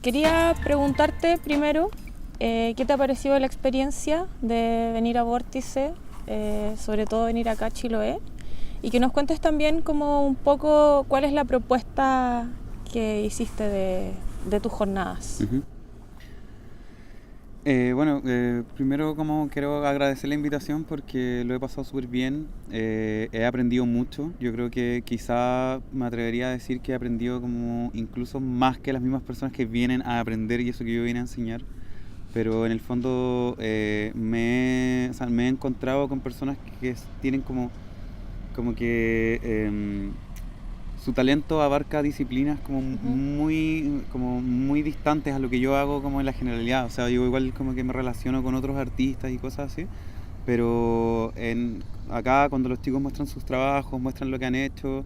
Quería preguntarte primero, ¿qué te ha parecido la experiencia de venir a Vórtice, sobre todo venir acá a Chiloé? Y que nos cuentes también como un poco cuál es la propuesta que hiciste de tus jornadas. Uh-huh. Primero como quiero agradecer la invitación porque lo he pasado súper bien, he aprendido mucho, yo creo que quizá me atrevería a decir que he aprendido como incluso más que las mismas personas que vienen a aprender y eso que yo vine a enseñar, pero en el fondo me he encontrado con personas que tienen como que su talento abarca disciplinas como muy distantes a lo que yo hago como en la generalidad. O sea, yo igual como que me relaciono con otros artistas y cosas así, pero acá cuando los chicos muestran sus trabajos, muestran lo que han hecho,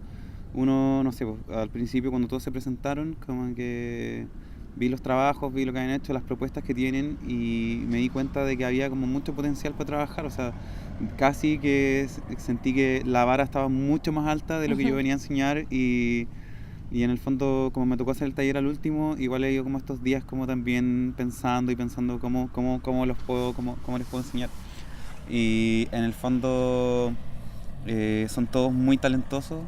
uno, no sé, pues, al principio cuando todos se presentaron, como que vi los trabajos, vi lo que han hecho, las propuestas que tienen y me di cuenta de que había como mucho potencial para trabajar. O sea, casi que sentí que la vara estaba mucho más alta de lo que yo venía a enseñar y en el fondo, como me tocó hacer el taller al último, igual he ido como estos días como también pensando cómo les puedo enseñar. Y en el fondo son todos muy talentosos,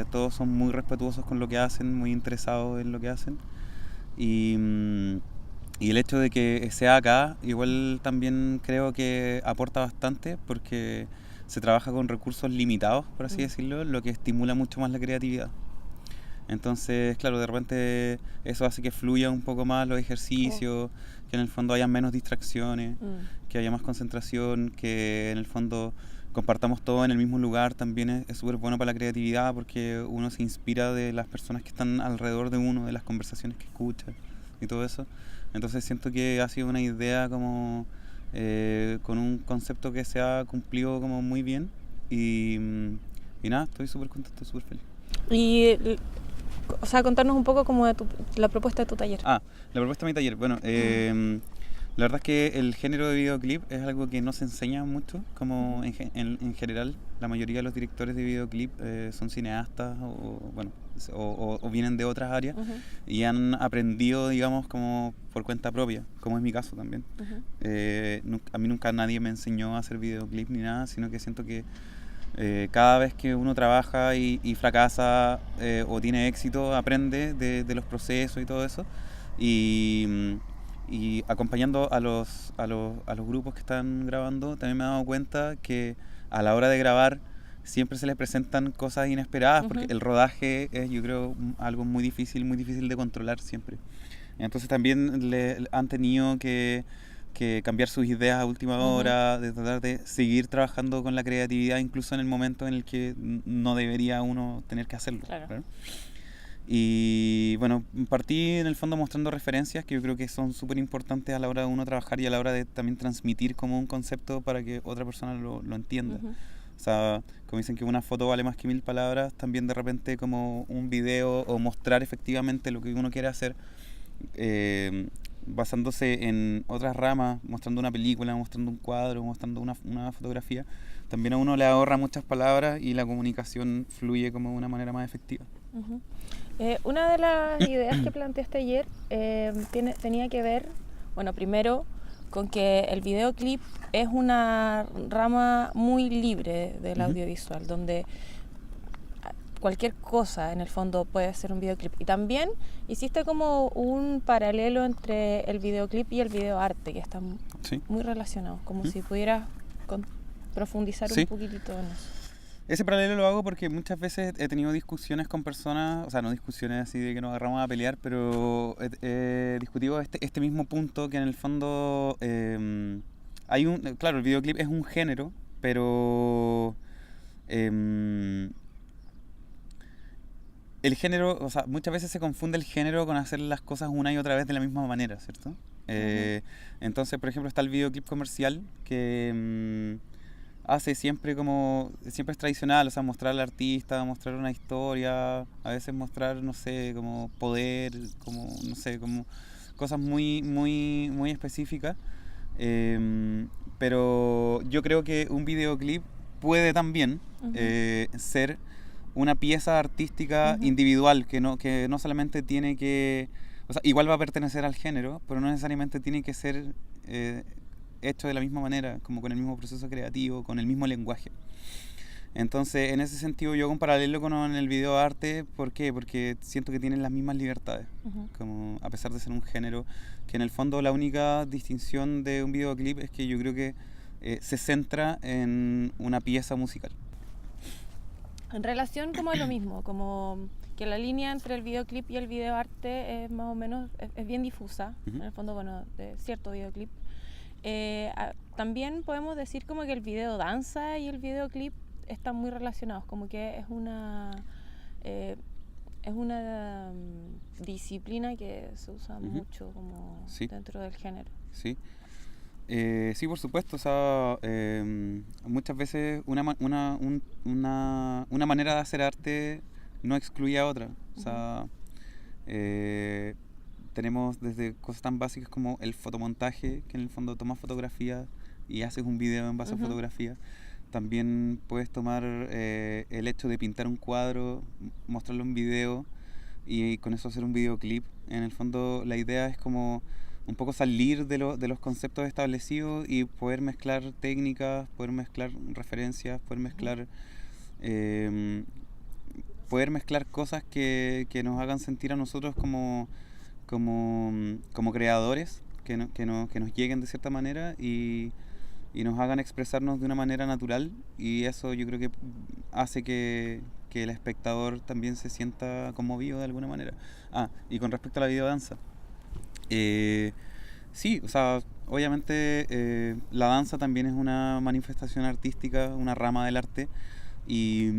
todos son muy respetuosos con lo que hacen, muy interesados en lo que hacen. Y el hecho de que sea acá, igual también creo que aporta bastante porque se trabaja con recursos limitados, por así decirlo, lo que estimula mucho más la creatividad. Entonces, claro, de repente eso hace que fluya un poco más los ejercicios, que en el fondo haya menos distracciones, que haya más concentración, que en el fondo compartamos todo en el mismo lugar. También es súper bueno para la creatividad porque uno se inspira de las personas que están alrededor de uno, de las conversaciones que escucha y todo eso. Entonces siento que ha sido una idea como con un concepto que se ha cumplido como muy bien y nada, estoy súper contento, súper feliz. Y, o sea, contarnos un poco como de la propuesta de tu taller. La propuesta de mi taller, bueno, la verdad es que el género de videoclip es algo que no se enseña mucho, como en general. La mayoría de los directores de videoclip son cineastas o vienen de otras áreas y han aprendido, digamos, como por cuenta propia, como es mi caso también. A mí nunca nadie me enseñó a hacer videoclip ni nada, sino que siento que cada vez que uno trabaja y fracasa o tiene éxito, aprende de los procesos y todo eso. Y acompañando a los grupos que están grabando, también me he dado cuenta que a la hora de grabar siempre se les presentan cosas inesperadas, porque el rodaje es, yo creo, algo muy difícil de controlar siempre. Entonces también han tenido que cambiar sus ideas a última hora, de tratar de seguir trabajando con la creatividad incluso en el momento en el que no debería uno tener que hacerlo. Claro. Y bueno, partí en el fondo mostrando referencias que yo creo que son súper importantes a la hora de uno trabajar y a la hora de también transmitir como un concepto para que otra persona lo entienda. O sea, como dicen que una foto vale más que 1000 palabras, también de repente como un video o mostrar efectivamente lo que uno quiere hacer basándose en otras ramas, mostrando una película, mostrando un cuadro, mostrando una fotografía, también a uno le ahorra muchas palabras y la comunicación fluye como de una manera más efectiva. Una de las ideas que planteaste ayer tenía que ver, bueno, primero con que el videoclip es una rama muy libre del audiovisual, donde cualquier cosa en el fondo puede ser un videoclip. Y también hiciste como un paralelo entre el videoclip y el videoarte, que están muy relacionados, como si pudieras profundizar un poquitito en eso. Ese paralelo lo hago porque muchas veces he tenido discusiones con personas, o sea, no discusiones así de que nos agarramos a pelear, pero he discutido este mismo punto, que en el fondo claro, el videoclip es un género, pero el género, o sea, muchas veces se confunde el género con hacer las cosas una y otra vez de la misma manera, ¿cierto? Entonces, por ejemplo, está el videoclip comercial que hace siempre es tradicional, o sea, mostrar al artista, mostrar una historia, a veces mostrar, no sé, como poder, como, no sé, como cosas muy, muy, muy específicas. Pero yo creo que un videoclip puede también ser una pieza artística individual que no solamente tiene que, o sea, igual va a pertenecer al género, pero no necesariamente tiene que ser hecho de la misma manera, como con el mismo proceso creativo, con el mismo lenguaje. Entonces, en ese sentido, yo hago un paralelo con el video arte. ¿Por qué? Porque siento que tienen las mismas libertades, como a pesar de ser un género, que en el fondo la única distinción de un videoclip es que yo creo que se centra en una pieza musical. En relación como a lo mismo, como que la línea entre el videoclip y el videoarte es más o menos, es bien difusa, en el fondo, bueno, de cierto videoclip. También podemos decir como que el video danza y el videoclip están muy relacionados, como que es una disciplina que se usa mucho como dentro del género. Sí. Sí, por supuesto. O sea, muchas veces una manera de hacer arte no excluye a otra. O sea, tenemos desde cosas tan básicas como el fotomontaje, que en el fondo tomas fotografías y haces un video en base a fotografías. También puedes tomar el hecho de pintar un cuadro, mostrarlo en video y con eso hacer un videoclip. En el fondo la idea es como un poco salir de los conceptos establecidos y poder mezclar técnicas, poder mezclar referencias, poder mezclar cosas que nos hagan sentir a nosotros como creadores, que nos lleguen de cierta manera y nos hagan expresarnos de una manera natural, y eso yo creo que hace que el espectador también se sienta conmovido de alguna manera. Y con respecto a la videodanza, sí, o sea, obviamente la danza también es una manifestación artística, una rama del arte, y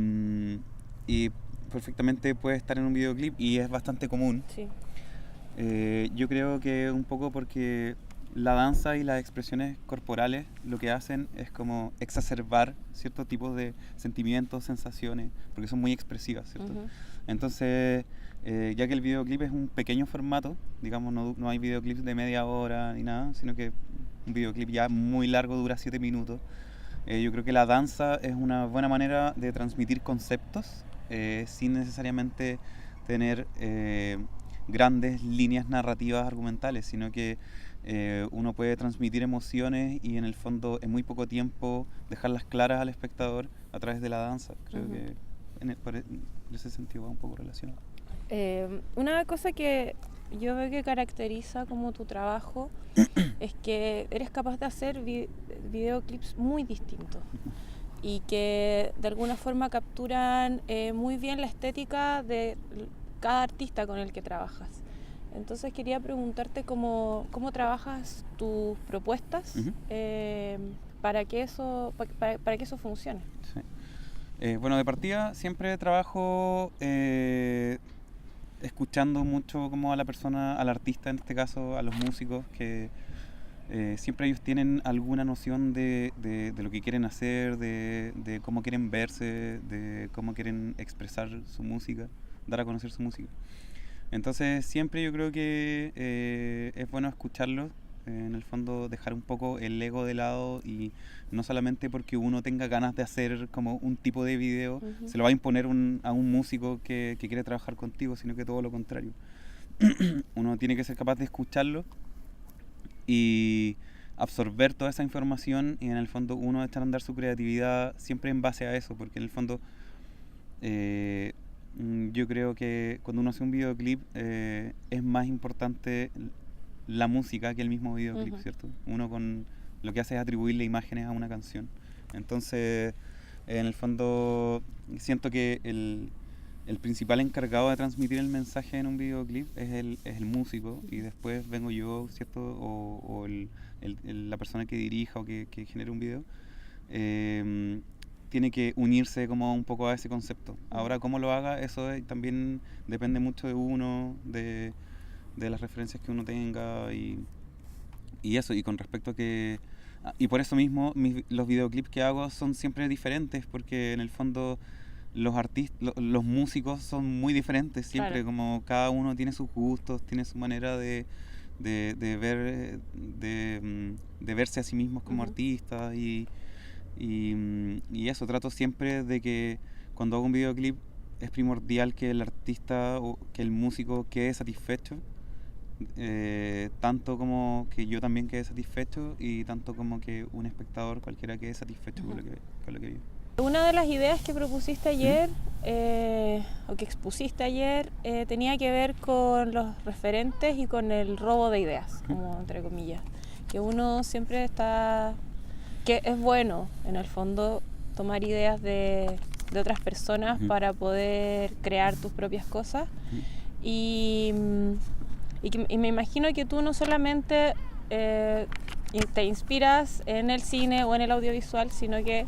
perfectamente puede estar en un videoclip y es bastante común. Sí. Yo creo que un poco porque la danza y las expresiones corporales lo que hacen es como exacerbar ciertos tipos de sentimientos, sensaciones, porque son muy expresivas, ¿cierto? Entonces, ya que el videoclip es un pequeño formato, digamos, no hay videoclips de media hora ni nada, sino que un videoclip ya muy largo dura 7 minutos. Yo creo que la danza es una buena manera de transmitir conceptos sin necesariamente tener grandes líneas narrativas argumentales, sino que uno puede transmitir emociones y en el fondo en muy poco tiempo dejarlas claras al espectador a través de la danza. Creo que en ese sentido va un poco relacionado. Una cosa que yo veo que caracteriza como tu trabajo es que eres capaz de hacer videoclips muy distintos y que de alguna forma capturan muy bien la estética de cada artista con el que trabajas. Entonces quería preguntarte cómo trabajas tus propuestas para que eso funcione. Sí. Bueno, de partida siempre trabajo escuchando mucho como a la persona, al artista en este caso, a los músicos, que siempre ellos tienen alguna noción de lo que quieren hacer, de cómo quieren verse, de cómo quieren expresar su música, dar a conocer su música. Entonces siempre yo creo que es bueno escucharlos, en el fondo dejar un poco el ego de lado, y no solamente porque uno tenga ganas de hacer como un tipo de video, se lo va a imponer a un músico que quiere trabajar contigo, sino que todo lo contrario. Uno tiene que ser capaz de escucharlo y absorber toda esa información, y en el fondo uno echar a andar su creatividad siempre en base a eso, porque en el fondo yo creo que cuando uno hace un videoclip es más importante la música que el mismo videoclip, ¿cierto? Uno con lo que hace es atribuirle imágenes a una canción. Entonces, en el fondo, siento que el principal encargado de transmitir el mensaje en un videoclip es el músico, y después vengo yo, ¿cierto? O la persona que dirija o que genere un video. Tiene que unirse como un poco a ese concepto. Ahora, cómo lo haga, eso también depende mucho de uno, de las referencias que uno tenga y eso. Y con respecto a que... Y por eso mismo los videoclips que hago son siempre diferentes, porque en el fondo los músicos son muy diferentes siempre, claro. Como cada uno tiene sus gustos, tiene su manera de ver, de verse a sí mismos como artistas, y eso, trato siempre de que cuando hago un videoclip es primordial que el artista o que el músico quede satisfecho tanto como que yo también quede satisfecho y tanto como que un espectador cualquiera quede satisfecho con lo que vive. Una de las ideas que propusiste ayer, o que expusiste ayer, tenía que ver con los referentes y con el robo de ideas, como entre comillas. Que uno siempre está... que es bueno, en el fondo, tomar ideas de otras personas para poder crear tus propias cosas. Y me imagino que tú no solamente te inspiras en el cine o en el audiovisual, sino que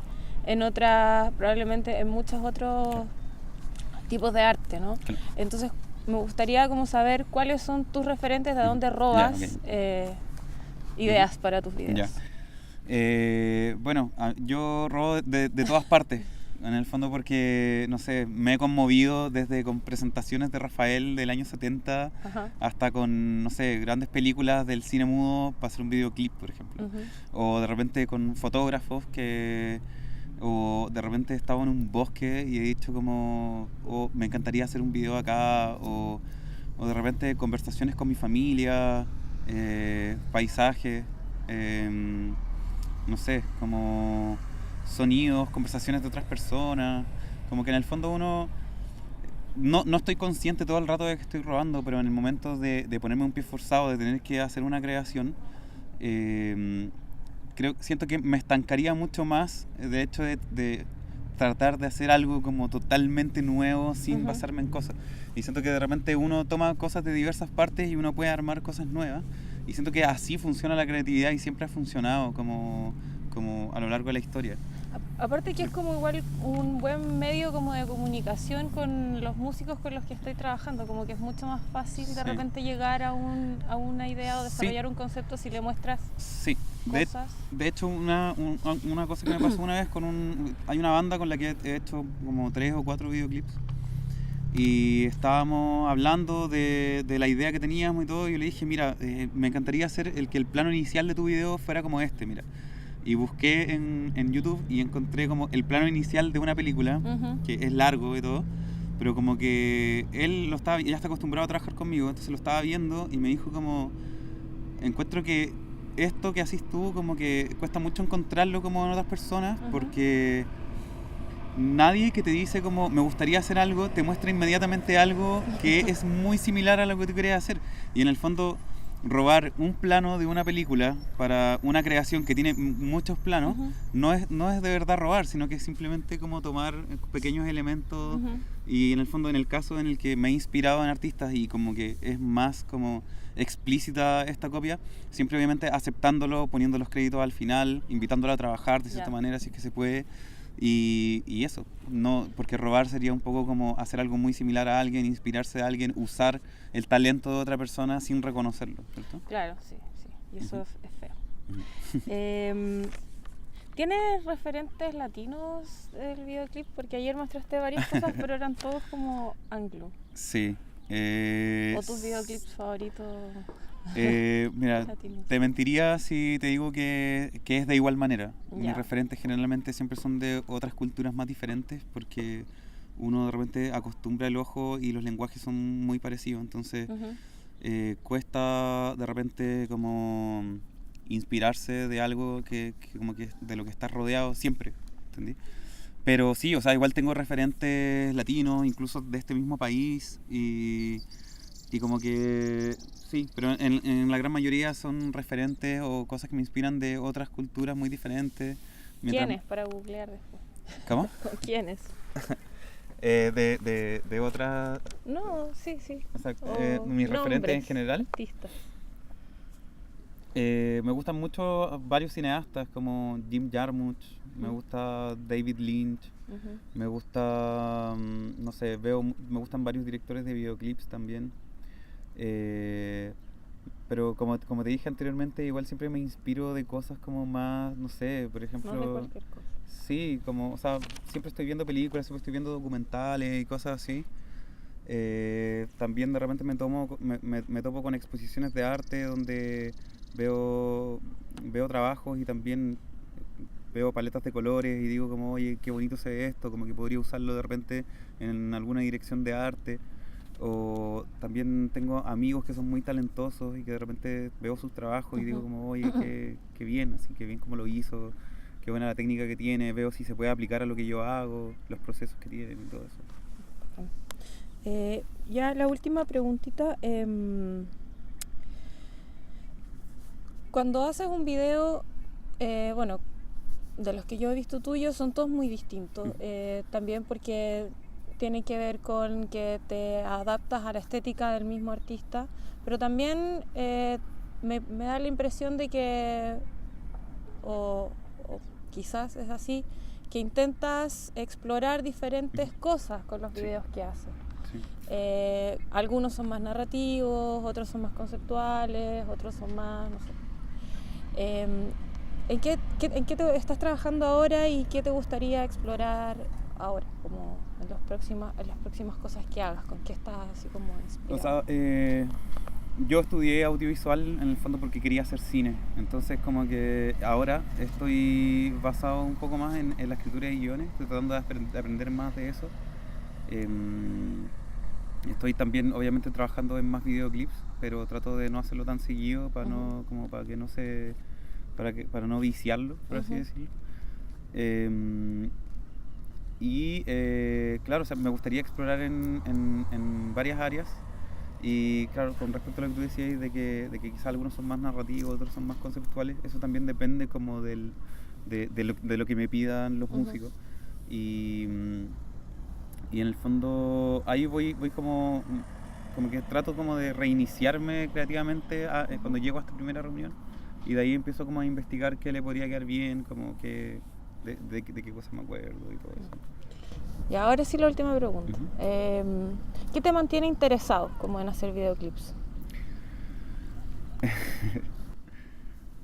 en otras, probablemente en muchos otros tipos de arte, ¿no? Claro. Entonces me gustaría como saber cuáles son tus referentes, de dónde robas ideas para tus videos. Bueno, yo robo de todas partes, en el fondo porque, no sé, me he conmovido desde con presentaciones de Rafael del año 70 hasta con, no sé, grandes películas del cine mudo para hacer un videoclip, por ejemplo. O de repente con fotógrafos o de repente estaba en un bosque y he dicho como, me encantaría hacer un video acá, o de repente conversaciones con mi familia, paisajes, no sé, como sonidos, conversaciones de otras personas, como que en el fondo uno, no estoy consciente todo el rato de que estoy robando, pero en el momento de ponerme un pie forzado, de tener que hacer una creación, siento que me estancaría mucho más de hecho de tratar de hacer algo como totalmente nuevo sin basarme en cosas. Y siento que de repente uno toma cosas de diversas partes y uno puede armar cosas nuevas. Y siento que así funciona la creatividad y siempre ha funcionado como a lo largo de la historia. Aparte que es como igual un buen medio como de comunicación con los músicos con los que estoy trabajando, como que es mucho más fácil de repente llegar a una idea o desarrollar un concepto si le muestras cosas. De hecho, una cosa que me pasó una vez hay una banda con la que he hecho como 3 o 4 videoclips y estábamos hablando de la idea que teníamos y todo, y yo le dije, mira, me encantaría hacer que el plano inicial de tu video fuera como este, mira. Y busqué en YouTube y encontré como el plano inicial de una película, que es largo y todo, pero como que él ya está acostumbrado a trabajar conmigo, entonces lo estaba viendo y me dijo como, encuentro que esto que haces tú como que cuesta mucho encontrarlo como en otras personas, porque nadie que te dice como me gustaría hacer algo te muestra inmediatamente algo que es muy similar a lo que tú querías hacer. Y en el fondo robar un plano de una película para una creación que tiene muchos planos no es de verdad robar, sino que es simplemente como tomar pequeños elementos y en el fondo, en el caso en el que me he inspirado en artistas y como que es más como explícita esta copia, siempre obviamente aceptándolo, poniendo los créditos al final, invitándolo a trabajar de cierta manera si es que se puede. Y eso, no, porque robar sería un poco como hacer algo muy similar a alguien, inspirarse a alguien, usar el talento de otra persona sin reconocerlo, ¿cierto? Claro, sí, y eso es feo. ¿Tienes referentes latinos del videoclip? Porque ayer mostraste varias cosas, pero eran todos como anglo. Sí. ¿O tus videoclips favoritos? Mira, latinos. Te mentiría si te digo que es de igual manera. Ya. Mis referentes generalmente siempre son de otras culturas más diferentes porque uno de repente acostumbra el ojo y los lenguajes son muy parecidos, entonces cuesta de repente como inspirarse de algo que como que de lo que estás rodeado siempre, ¿entendí? Pero sí, o sea, igual tengo referentes latinos, incluso de este mismo país y como que sí, pero en la gran mayoría son referentes o cosas que me inspiran de otras culturas muy diferentes. ¿Quiénes? Para googlear después. ¿Cómo? ¿Quiénes? De otras... No, sí. O sea, mis referentes en general. Artistas. Me gustan mucho varios cineastas como Jim Jarmusch, me gusta David Lynch, me gusta, no sé, me gustan varios directores de videoclips también. Pero como te dije anteriormente, igual siempre me inspiro de cosas como más, no sé, por ejemplo... No de cualquier cosa. Sí, como, o sea, siempre estoy viendo películas, siempre estoy viendo documentales y cosas así. También de repente me topo con exposiciones de arte donde veo trabajos y también veo paletas de colores y digo como, oye, qué bonito se ve esto, como que podría usarlo de repente en alguna dirección de arte. O también tengo amigos que son muy talentosos y que de repente veo sus trabajos y digo como, oye, qué bien, así que bien como lo hizo, qué buena la técnica que tiene, veo si se puede aplicar a lo que yo hago, los procesos que tienen y todo eso. Ya la última preguntita. Cuando haces un video, bueno, de los que yo he visto tuyos son todos muy distintos. También porque tiene que ver con que te adaptas a la estética del mismo artista, pero también me da la impresión de que, o quizás es así, que intentas explorar diferentes cosas con los videos que haces. Sí. Algunos son más narrativos, otros son más conceptuales, otros son más, no sé. ¿En qué te estás trabajando ahora y qué te gustaría explorar ahora, como en las próximas cosas que hagas? ¿Con qué estás así como inspirado? O sea, yo estudié audiovisual en el fondo porque quería hacer cine, entonces como que ahora estoy basado un poco más en la escritura de guiones, estoy tratando de aprender más de eso. Estoy también obviamente trabajando en más videoclips, pero trato de no hacerlo tan seguido para no, como para que no se, para no viciarlo, por así decirlo. Claro, o sea, me gustaría explorar en varias áreas. Y claro, con respecto a lo que tú decías de que quizás algunos son más narrativos, otros son más conceptuales, eso también depende como de lo que me pidan los músicos. Y en el fondo ahí voy como que trato como de reiniciarme creativamente cuando llego a esta primera reunión, y de ahí empiezo como a investigar qué le podría quedar bien, como que de qué cosas me acuerdo y todo eso. Y ahora sí la última pregunta. ¿Qué te mantiene interesado como en hacer videoclips?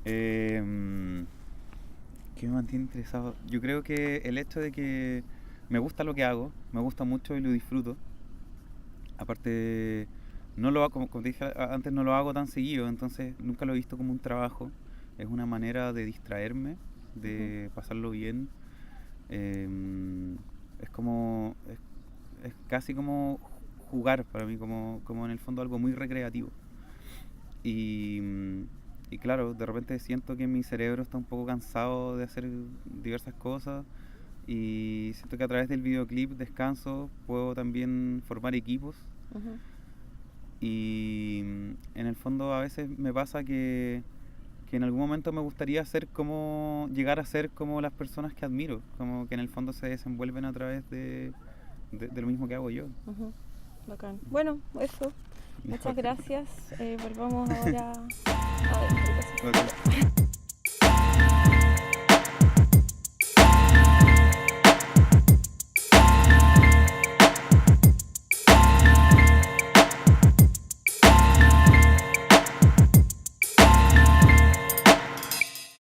¿Qué me mantiene interesado? Yo creo que el hecho de que me gusta lo que hago, me gusta mucho y lo disfruto. Aparte, no lo hago, como te dije antes, no lo hago tan seguido, entonces nunca lo he visto como un trabajo. Es una manera de distraerme, de pasarlo bien. Es como, es casi como jugar para mí, como en el fondo algo muy recreativo. Y claro, de repente siento que mi cerebro está un poco cansado de hacer diversas cosas, y siento que a través del videoclip descanso, puedo también formar equipos. Y en el fondo a veces me pasa que en algún momento me gustaría llegar a ser como las personas que admiro, como que en el fondo se desenvuelven a través de lo mismo que hago yo. Bacán. Bueno, eso. Muchas gracias. Volvamos ahora a